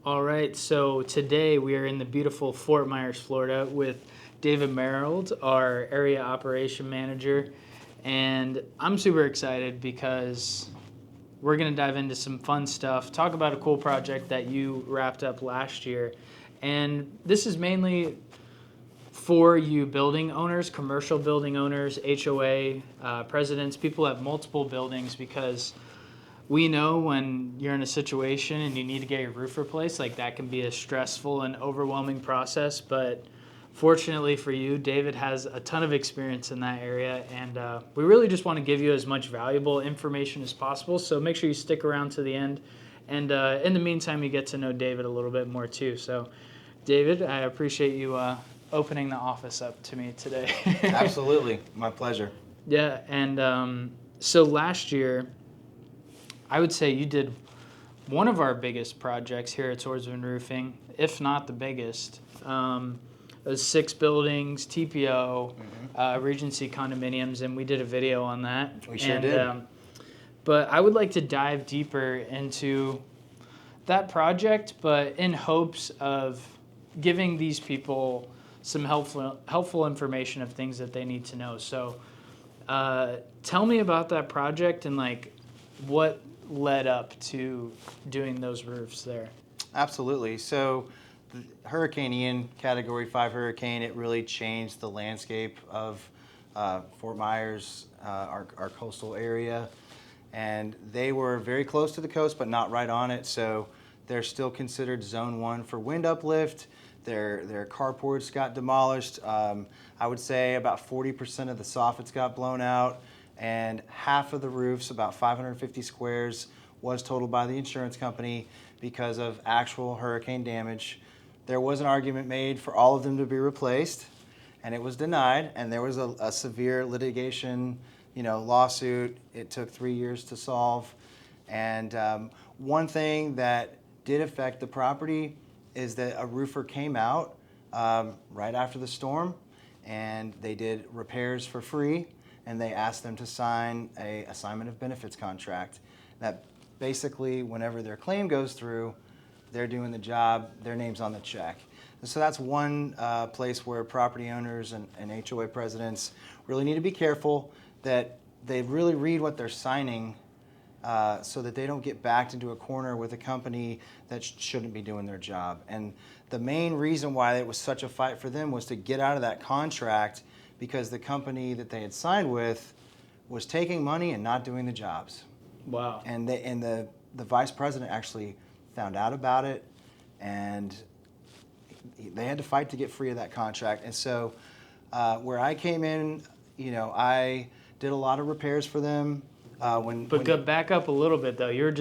All right, so today we are in the beautiful Fort Myers, Florida with David Marold, our area operation manager. And I'm super excited because we're going to dive into some fun stuff, talk about a cool project that you wrapped up last year. And this is mainly for you building owners, commercial building owners, HOA presidents, people who have multiple buildings, because we know when you're in a situation and you need to get your roof replaced, like that can be a stressful and overwhelming process. But fortunately for you, David has a ton of experience in that area, and we really just want to give you as much valuable information as possible. So make sure you stick around to the end. And in the meantime, you get to know David a little bit more too. So, David, I appreciate you opening the office up to me today. Absolutely. My pleasure. Yeah, and so last year, I would say you did one of our biggest projects here at Swordsmen Roofing, if not the biggest. It was 6 buildings, TPO, Regency Condominiums, and we did a video on that. We sure did. But I would like to dive deeper into that project, but in hopes of giving these people some helpful information of things that they need to know. So tell me about that project and like what led up to doing those roofs there. Absolutely. So Hurricane Ian, Category 5 hurricane, it really changed the landscape of Fort Myers, our coastal area. And they were very close to the coast, but not right on it. So they're still considered Zone 1 for wind uplift. Their carports got demolished. I would say about 40% of the soffits got blown out, and half of the roofs, about 550 squares, was totaled by the insurance company because of actual hurricane damage. There was an argument made for all of them to be replaced, and it was denied, and there was a severe litigation, lawsuit. It took 3 years to solve. And one thing that did affect the property is that a roofer came out right after the storm, and they did repairs for free, and they asked them to sign a assignment of benefits contract. That basically, whenever their claim goes through, they're doing the job, their name's on the check. And so that's one place where property owners and HOA presidents really need to be careful that they really read what they're signing, so that they don't get backed into a corner with a company that shouldn't be doing their job. And the main reason why it was such a fight for them was to get out of that contract, because the company that they had signed with was taking money and not doing the jobs. Wow. And the vice president actually found out about it, and they had to fight to get free of that contract. And so where I came in, I did a lot of repairs for them. Back up a little bit though.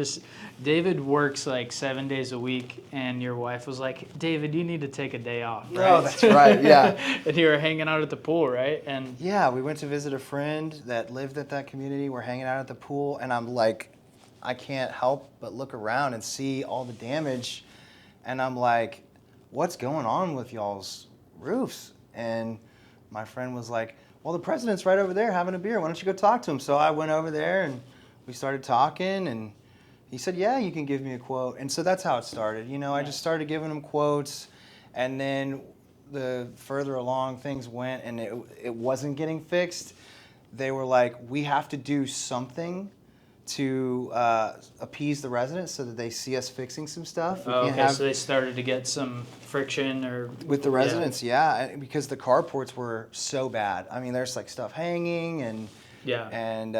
David works like 7 days a week, and your wife was like, "David, you need to take a day off." Right? Oh, that's right. Yeah. And you were hanging out at the pool, right? And yeah, we went to visit a friend that lived at that community. We're hanging out at the pool, and I'm like, I can't help but look around and see all the damage, and I'm like, what's going on with y'all's roofs? And my friend was like, well, the president's right over there having a beer. Why don't you go talk to him? So I went over there, and we started talking, and he said, yeah, you can give me a quote. And so that's how it started. I just started giving him quotes, and then the further along things went and it wasn't getting fixed, they were like, we have to do something to appease the residents so that they see us fixing some stuff. So they started to get some friction with the residents, yeah, because the carports were so bad. I mean, there's like stuff hanging, and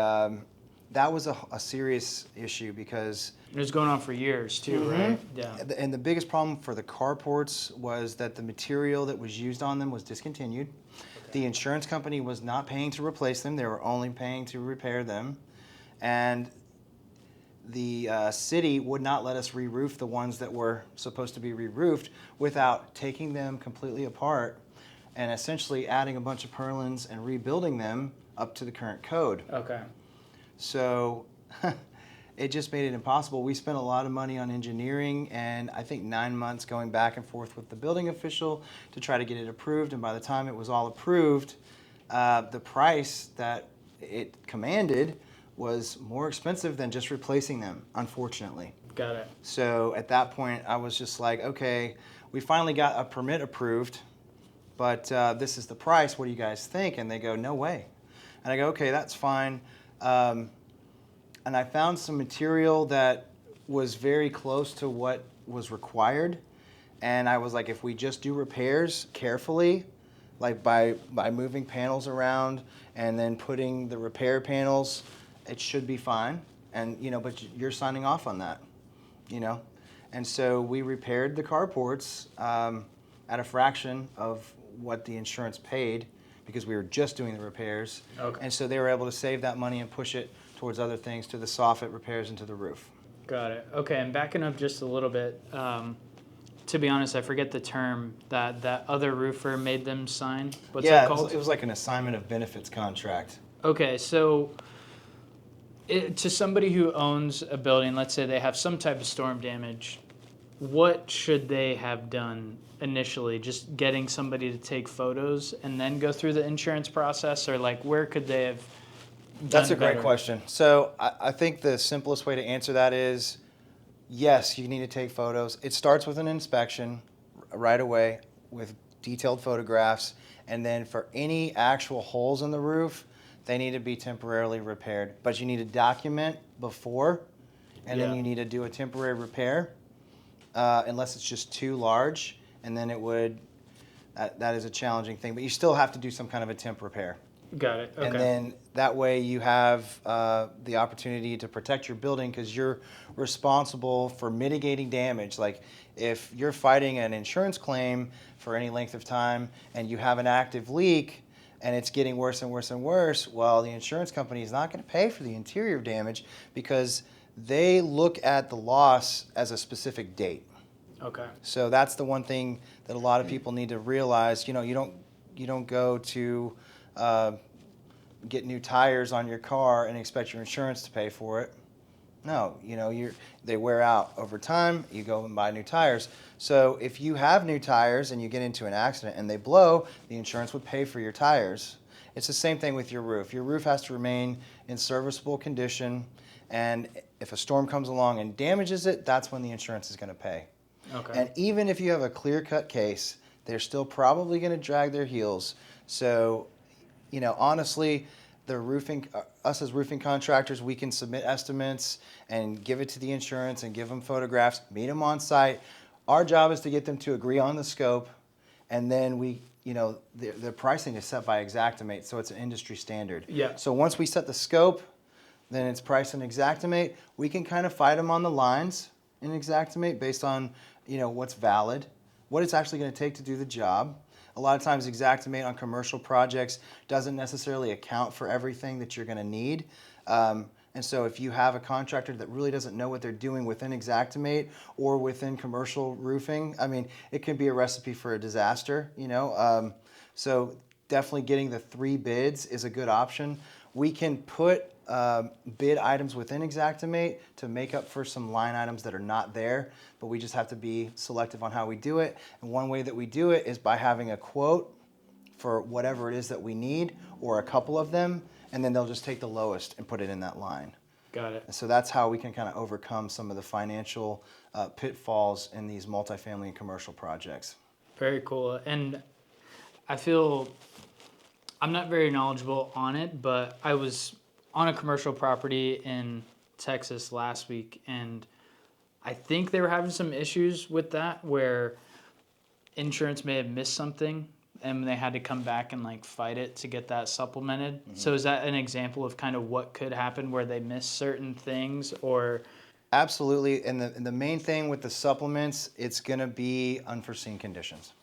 that was a serious issue because it was going on for years too, right? Yeah. And the biggest problem for the carports was that the material that was used on them was discontinued. Okay. The insurance company was not paying to replace them; they were only paying to repair them, and the city would not let us re-roof the ones that were supposed to be re-roofed without taking them completely apart and essentially adding a bunch of purlins and rebuilding them up to the current code. Okay. So it just made it impossible. We spent a lot of money on engineering, and I think 9 months going back and forth with the building official to try to get it approved. And by the time it was all approved, the price that it commanded was more expensive than just replacing them, unfortunately. Got it. So at that point, I was just like, okay, we finally got a permit approved, but this is the price. What do you guys think? And they go, no way. And I go, okay, that's fine. And I found some material that was very close to what was required. And I was like, if we just do repairs carefully, like by moving panels around and then putting the repair panels, it should be fine. And, but you're signing off on that, And so we repaired the carports at a fraction of what the insurance paid because we were just doing the repairs. Okay. And so they were able to save that money and push it towards other things, to the soffit repairs and to the roof. Got it. Okay, and backing up just a little bit, to be honest, I forget the term that other roofer made them sign. What's that called? It was like an assignment of benefits contract. Okay, so to somebody who owns a building, let's say they have some type of storm damage, what should they have done initially? Just getting somebody to take photos and then go through the insurance process, or like where could they have done That's a great better? question. So I think the simplest way to answer that is, yes, you need to take photos. It starts with an inspection right away with detailed photographs, and then for any actual holes in the roof, they need to be temporarily repaired. But you need to document before, and then Yeah. you need to do a temporary repair, unless it's just too large, and then that is a challenging thing. But you still have to do some kind of a temp repair. Got it. Okay. And then that way you have the opportunity to protect your building because you're responsible for mitigating damage. Like if you're fighting an insurance claim for any length of time and you have an active leak and it's getting worse and worse and worse, well, the insurance company is not going to pay for the interior damage because they look at the loss as a specific date. Okay. So that's the one thing that a lot of people need to realize. You don't go to get new tires on your car and expect your insurance to pay for it. No, they wear out over time. You go and buy new tires. So if you have new tires and you get into an accident and they blow, the insurance would pay for your tires. It's the same thing with your roof. Your roof has to remain in serviceable condition, and if a storm comes along and damages it, that's when the insurance is going to pay. Okay. And even if you have a clear-cut case, they're still probably going to drag their heels. So, honestly, us as roofing contractors, we can submit estimates and give it to the insurance and give them photographs, meet them on site. Our job is to get them to agree on the scope, and then the pricing is set by Xactimate, so it's an industry standard. Yeah. So once we set the scope, then it's priced in Xactimate. We can kind of fight them on the lines in Xactimate based on what's valid, what it's actually going to take to do the job. A lot of times Xactimate on commercial projects doesn't necessarily account for everything that you're going to need. And so if you have a contractor that really doesn't know what they're doing within Xactimate or within commercial roofing, it can be a recipe for a disaster, So definitely getting the 3 bids is a good option. We can put bid items within Xactimate to make up for some line items that are not there, but we just have to be selective on how we do it. And one way that we do it is by having a quote for whatever it is that we need, or a couple of them, and then they'll just take the lowest and put it in that line. Got it. And so that's how we can kind of overcome some of the financial pitfalls in these multifamily and commercial projects. Very cool. And I feel I'm not very knowledgeable on it, but I was on a commercial property in Texas last week, and I think they were having some issues with that where insurance may have missed something and they had to come back and fight it to get that supplemented. Mm-hmm. So is that an example of kind of what could happen where they miss certain things, or? Absolutely. And the main thing with the supplements, it's going to be unforeseen conditions.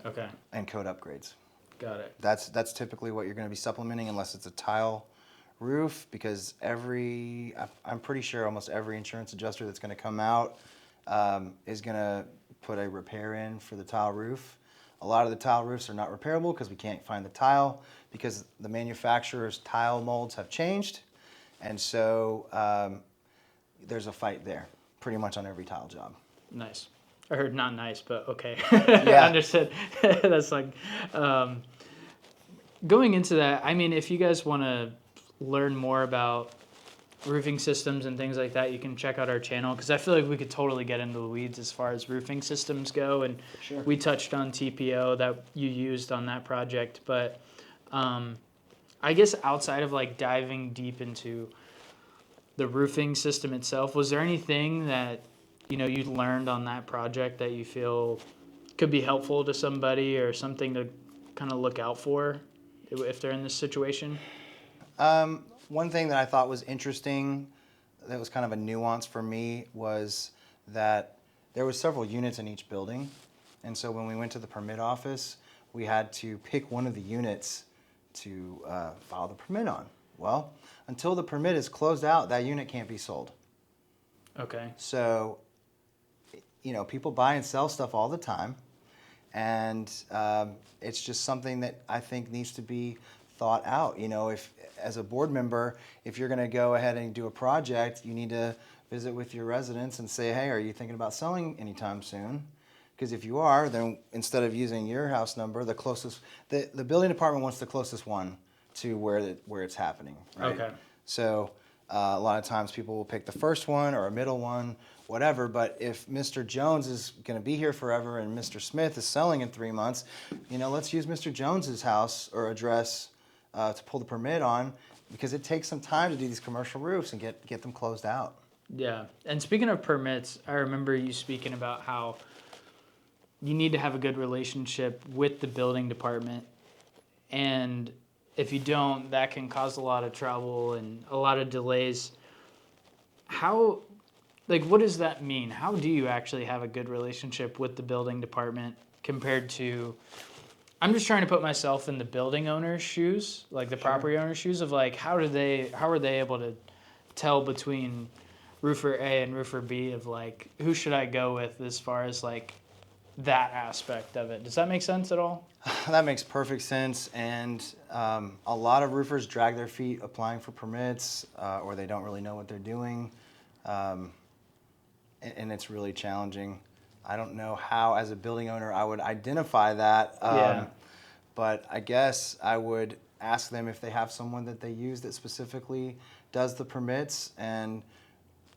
Okay. And code upgrades. Got it. That's typically what you're going to be supplementing, unless it's a tile roof, because I'm pretty sure almost every insurance adjuster that's going to come out is going to put a repair in for the tile roof. A lot of the tile roofs are not repairable because we can't find the tile, because the manufacturer's tile molds have changed, and so there's a fight there pretty much on every tile job. Nice. I heard not nice, but okay. Yeah. Understood. That's going into that, if you guys want to learn more about roofing systems and things like that, you can check out our channel, because I feel like we could totally get into the weeds as far as roofing systems go. And Sure. we touched on TPO that you used on that project, but I guess outside of like diving deep into the roofing system itself, was there anything that you learned on that project that you feel could be helpful to somebody, or something to kind of look out for if they're in this situation? One thing that I thought was interesting, that was kind of a nuance for me, was that there was several units in each building. And so when we went to the permit office, we had to pick one of the units to file the permit on. Well, until the permit is closed out, that unit can't be sold. Okay. So, people buy and sell stuff all the time. And it's just something that I think needs to be thought out. If as a board member, if you're going to go ahead and do a project, you need to visit with your residents and say, hey, are you thinking about selling anytime soon? Because if you are, then instead of using your house number, the building department wants the closest one to where it's happening. Right? Okay. So a lot of times people will pick the first one or a middle one, whatever. But if Mr. Jones is going to be here forever and Mr. Smith is selling in 3 months, let's use Mr. Jones's house or address to pull the permit on, because it takes some time to do these commercial roofs and get them closed out. Yeah. And speaking of permits, I remember you speaking about how you need to have a good relationship with the building department. And if you don't, that can cause a lot of trouble and a lot of delays. What does that mean? How do you actually have a good relationship with the building department compared to, I'm just trying to put myself in the building owner's shoes, like the property owner's shoes, of like, how are they able to tell between roofer A and roofer B of like, who should I go with as far as like that aspect of it? Does that make sense at all? That makes perfect sense. And a lot of roofers drag their feet applying for permits, or they don't really know what they're doing. And it's really challenging. I don't know how, as a building owner, I would identify that. Yeah. But I guess I would ask them if they have someone that they use that specifically does the permits. And,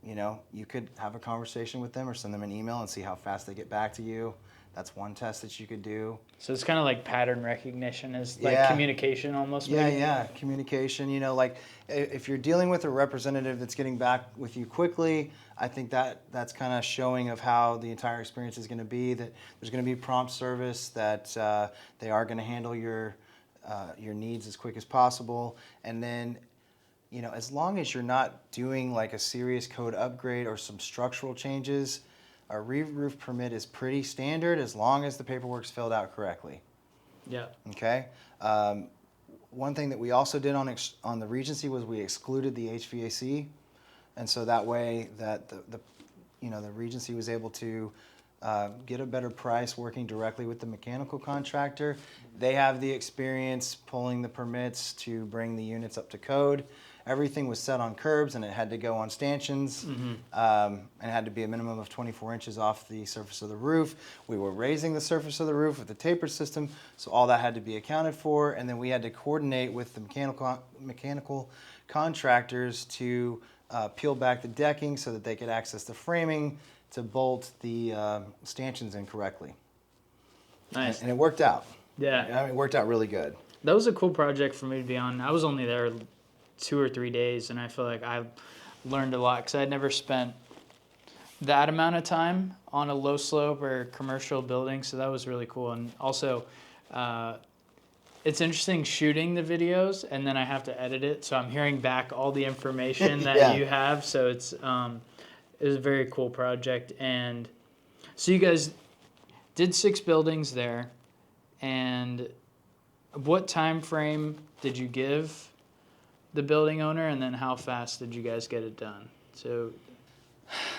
you could have a conversation with them or send them an email and see how fast they get back to you. That's one test that you could do. So it's kind of like pattern recognition, is like Yeah. communication almost. Maybe? Yeah, communication. Like if you're dealing with a representative that's getting back with you quickly, I think that's kind of showing of how the entire experience is going to be. That there's going to be prompt service. That they are going to handle your needs as quick as possible. And then, as long as you're not doing like a serious code upgrade or some structural changes, a re-roof permit is pretty standard as long as the paperwork's filled out correctly. Yeah. Okay. One thing that we also did on the Regency was we excluded the HVAC, and so that way that the Regency was able to get a better price working directly with the mechanical contractor. They have the experience pulling the permits to bring the units up to code. Everything was set on curbs, and it had to go on stanchions, and it had to be a minimum of 24 inches off the surface of the roof. We were raising the surface of the roof with the tapered system, so all that had to be accounted for. And then we had to coordinate with the mechanical contractors to peel back the decking so that they could access the framing to bolt the stanchions in correctly. Nice. And it worked out. Yeah. It worked out really good. That was a cool project for me to be on. I was only there 2 or 3 days, and I feel like I learned a lot because I had never spent that amount of time on a low slope or commercial building, so that was really cool. And also, it's interesting shooting the videos, and then I have to edit it, so I'm hearing back all the information that Yeah. you have. So it was a very cool project. And so you guys did 6 buildings there, and what time frame did you give the building owner, and then how fast did you guys get it done? So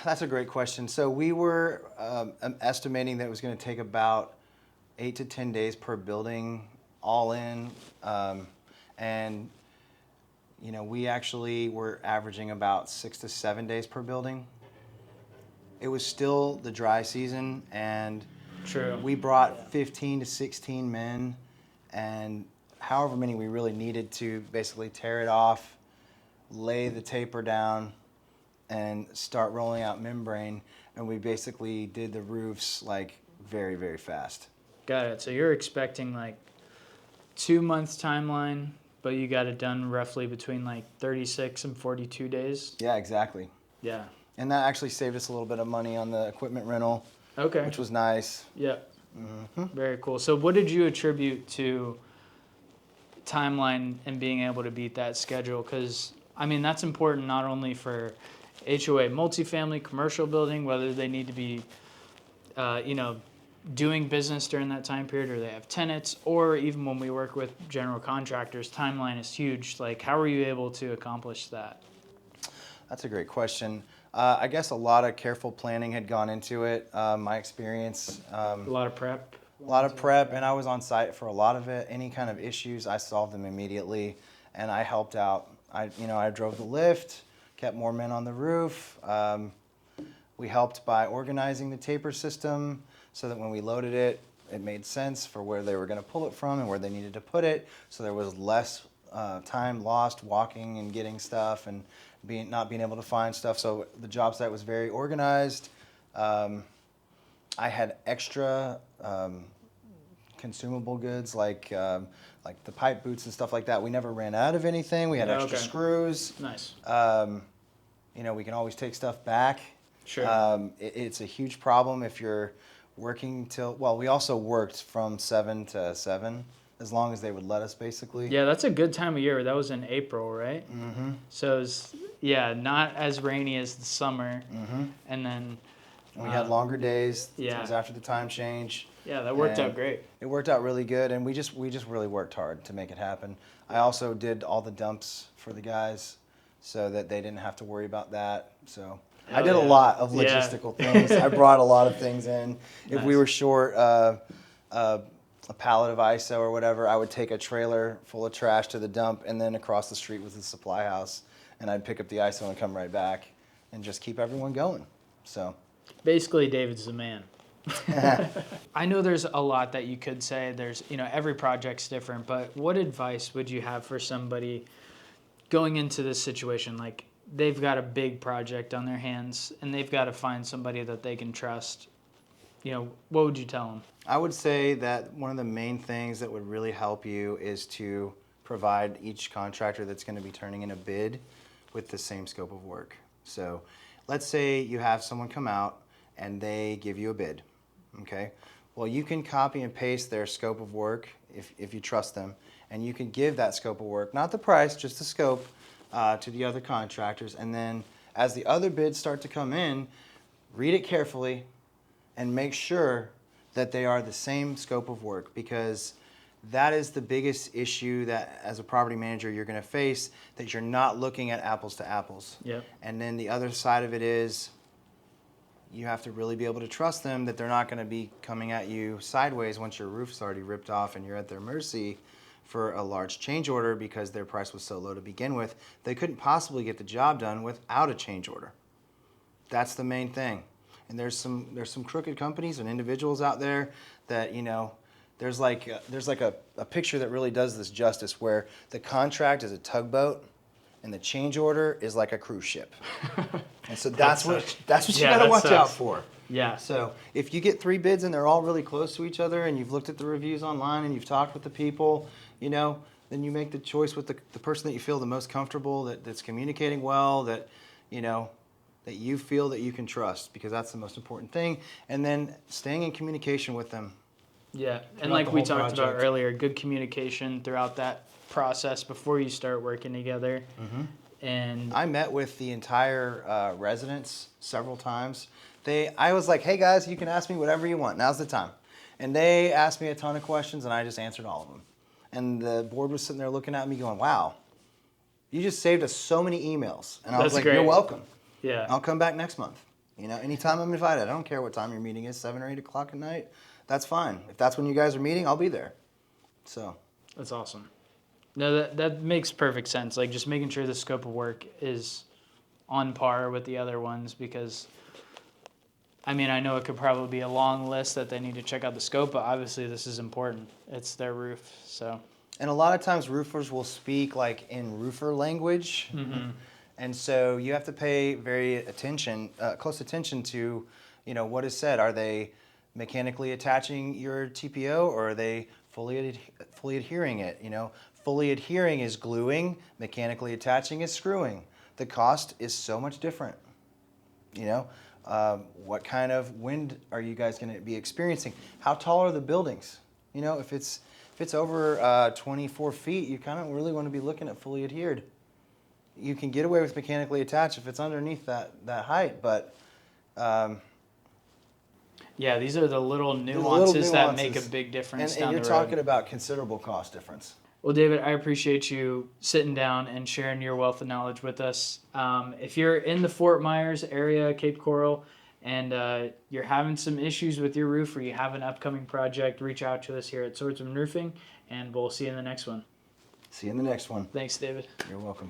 That's a great question. So we were estimating that it was going to take about 8 to 10 days per building, all in. And we actually were averaging about 6 to 7 days per building. It was still the dry season, and true. we brought 15 to 16 men, and however many we really needed to basically tear it off. lay the taper down, and start rolling out membrane. And we basically did the roofs like very, very fast. Got it. So you're expecting like 2 months timeline, but you got it done roughly between like 36 and 42 days. Yeah, exactly. Yeah. And that actually saved us a little bit of money on the equipment rental, Okay. which was nice. Yeah. Mm-hmm. Very cool. So what did you attribute to timeline and being able to beat that schedule? Because, I mean, that's important not only for HOA multifamily commercial building, whether they need to be, doing business during that time period or they have tenants, or even when we work with general contractors, timeline is huge. Like, how were you able to accomplish that? That's a great question. I guess a lot of careful planning had gone into it. My experience, A lot of prep? and I was on site for a lot of it. Any kind of issues, I solved them immediately, and I helped out. I drove the lift, kept more men on the roof. We helped by organizing the taper system so that when we loaded it, it made sense for where they were going to pull it from and where they needed to put it. So there was less time lost walking and getting stuff and not being able to find stuff. So the job site was very organized. I had extra consumable goods like the pipe boots and stuff like that. We never ran out of anything. We had extra screws. Nice. We can always take stuff back. Sure. It's a huge problem if you're working we also worked from 7 to 7 as long as they would let us, basically. Yeah, that's a good time of year. That was in April, right? Mm-hmm. So it's, not as rainy as the summer. Mm-hmm. And then we had longer days. Yeah. It was after the time change. Yeah, that worked out great. It worked out really good, and we just really worked hard to make it happen. I also did all the dumps for the guys so that they didn't have to worry about that. So I did a lot of logistical things. I brought a lot of things in. If we were short a pallet of ISO or whatever, I would take a trailer full of trash to the dump, and then across the street was the supply house, and I'd pick up the ISO and come right back and just keep everyone going. So basically, David's the man. I know there's a lot that you could say. There's, every project's different, but what advice would you have for somebody going into this situation? Like, they've got a big project on their hands and they've got to find somebody that they can trust. What would you tell them? I would say that one of the main things that would really help you is to provide each contractor that's going to be turning in a bid with the same scope of work. So let's say you have someone come out and they give you a bid. Okay, well, you can copy and paste their scope of work if you trust them, and you can give that scope of work, not the price, just the scope, to the other contractors. And then as the other bids start to come in, read it carefully and make sure that they are the same scope of work, because that is the biggest issue that as a property manager you're going to face, that you're not looking at apples to apples. Yep. And then the other side of it is you have to really be able to trust them that they're not going to be coming at you sideways once your roof's already ripped off and you're at their mercy for a large change order because their price was so low to begin with. They couldn't possibly get the job done without a change order. That's the main thing. And there's some crooked companies and individuals out there that, there's like a picture that really does this justice, where the contract is a tugboat and the change order is like a cruise ship. And so that's what you got to watch out for. Yeah. So if you get 3 bids and they're all really close to each other and you've looked at the reviews online and you've talked with the people, then you make the choice with the person that you feel the most comfortable, that's communicating well, that you feel that you can trust, because that's the most important thing. And then staying in communication with them. Yeah, and like we talked about earlier, good communication throughout that process before you start working together. Mm-hmm. And I met with the entire residents several times. I was like, hey guys, you can ask me whatever you want. Now's the time. And they asked me a ton of questions and I just answered all of them. And the board was sitting there looking at me going, wow, you just saved us so many emails. And I was like, great. You're welcome. Yeah. I'll come back next month. Anytime I'm invited. I don't care what time your meeting is, 7 or 8 o'clock at night. That's fine. If that's when you guys are meeting, I'll be there. So. That's awesome. No, that makes perfect sense. Like, just making sure the scope of work is on par with the other ones, because, I know it could probably be a long list that they need to check out the scope, but obviously this is important. It's their roof, so. And a lot of times roofers will speak like in roofer language. And so you have to pay close attention to, what is said. Are they mechanically attaching your TPO, or are they fully adhering it? Fully adhering is gluing, mechanically attaching is screwing. The cost is so much different. What kind of wind are you guys going to be experiencing? How tall are the buildings? If it's over 24 feet, you kind of really want to be looking at fully adhered. You can get away with mechanically attached if it's underneath that height, but yeah, these are the little nuances that make a big difference and down you're the road. talking about considerable cost difference. Well, David, I appreciate you sitting down and sharing your wealth of knowledge with us. If you're in the Fort Myers area, Cape Coral, and you're having some issues with your roof, or you have an upcoming project, reach out to us here at Swordsmen Roofing, and we'll see you in the next one. See you in the next one. Thanks, David. You're welcome.